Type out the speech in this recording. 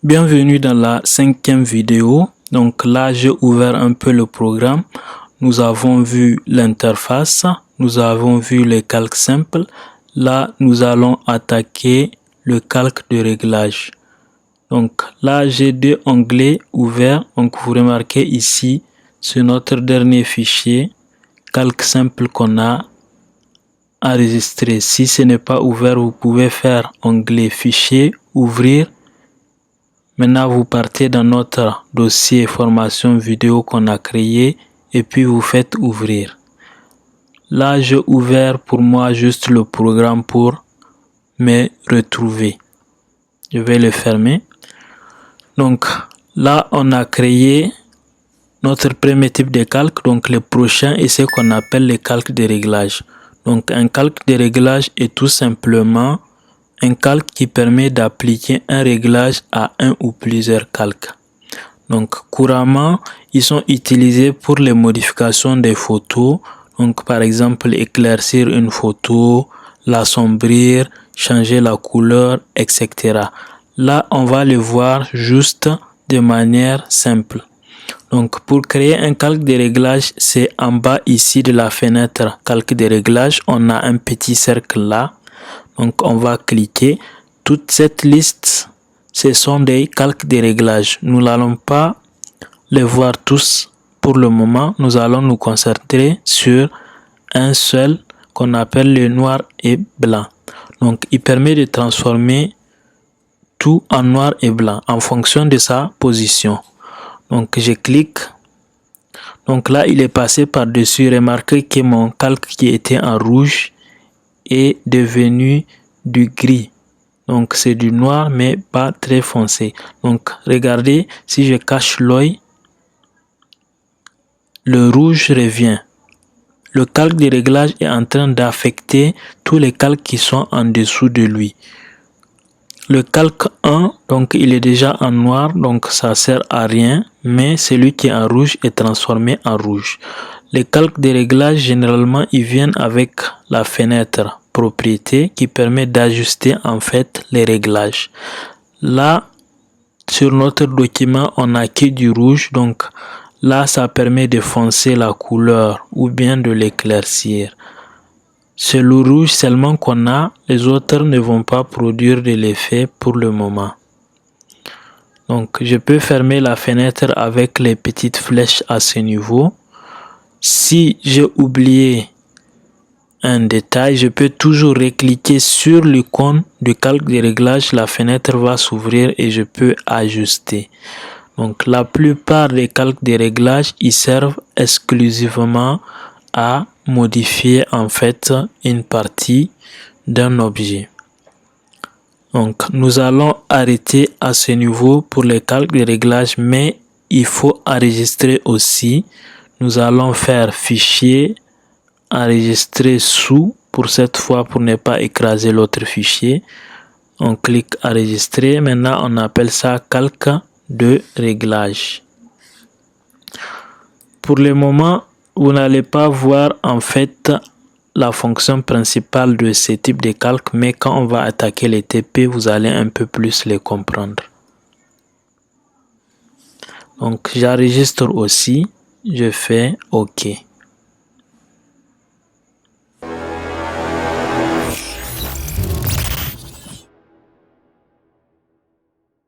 Bienvenue dans la 5e vidéo. Donc là, j'ai ouvert un peu le programme. Nous avons vu l'interface, nous avons vu les calques simples. Là, nous allons attaquer le calque de réglage. Donc là, j'ai deux onglets ouverts. Donc vous remarquez ici, c'est notre dernier fichier, calque simple qu'on a enregistré. Si ce n'est pas ouvert, vous pouvez faire onglet fichier, ouvrir. Maintenant, vous partez dans notre dossier formation vidéo qu'on a créé et puis vous faites ouvrir. Là, j'ai ouvert pour moi juste le programme pour me retrouver. Je vais le fermer. Donc là, on a créé notre premier type de calque. Donc le prochain est ce qu'on appelle le calque de réglage. Donc un calque de réglage est tout simplement un calque qui permet d'appliquer un réglage à un ou plusieurs calques. Donc couramment, ils sont utilisés pour les modifications des photos. Donc par exemple, éclaircir une photo, l'assombrir, changer la couleur, etc. Là, on va le voir juste de manière simple. Donc pour créer un calque de réglage, c'est en bas ici de la fenêtre calque de réglage. On a un petit cercle là. Donc on va cliquer. Toute cette liste, ce sont des calques de réglage. Nous n'allons pas les voir tous pour le moment. Nous allons nous concentrer sur un seul qu'on appelle le noir et blanc. Donc il permet de transformer tout en noir et blanc en fonction de sa position. Donc je clique. Donc là il est passé par-dessus. Remarquez que mon calque qui était en rouge est devenu du gris. Donc c'est du noir mais pas très foncé. Donc regardez, si je cache l'œil, le rouge revient. Le calque de réglage est en train d'affecter tous les calques qui sont en dessous de lui. Le calque 1, donc il est déjà en noir, donc ça sert à rien, mais celui qui est en rouge est transformé en rouge. Les calques de réglage, généralement, ils viennent avec la fenêtre propriété qui permet d'ajuster en fait les réglages. Là, sur notre document, on n'a que du rouge, donc là, ça permet de foncer la couleur ou bien de l'éclaircir. C'est le rouge seulement qu'on a, les autres ne vont pas produire de l'effet pour le moment. Donc je peux fermer la fenêtre avec les petites flèches à ce niveau. Si j'ai oublié un détail, je peux toujours recliquer sur l'icône du calque de réglage, la fenêtre va s'ouvrir et je peux ajuster. Donc la plupart des calques de réglage, ils servent exclusivement à modifier en fait une partie d'un objet. Donc nous allons arrêter à ce niveau pour les calques de réglage, mais il faut enregistrer aussi. Nous allons faire fichier, enregistrer sous pour cette fois pour ne pas écraser l'autre fichier. On clique enregistrer. Maintenant on appelle ça calque de réglage. Pour le moment, vous n'allez pas voir en fait la fonction principale de ce type de calque, mais quand on va attaquer les TP, vous allez un peu plus les comprendre. Donc j'enregistre aussi, je fais OK.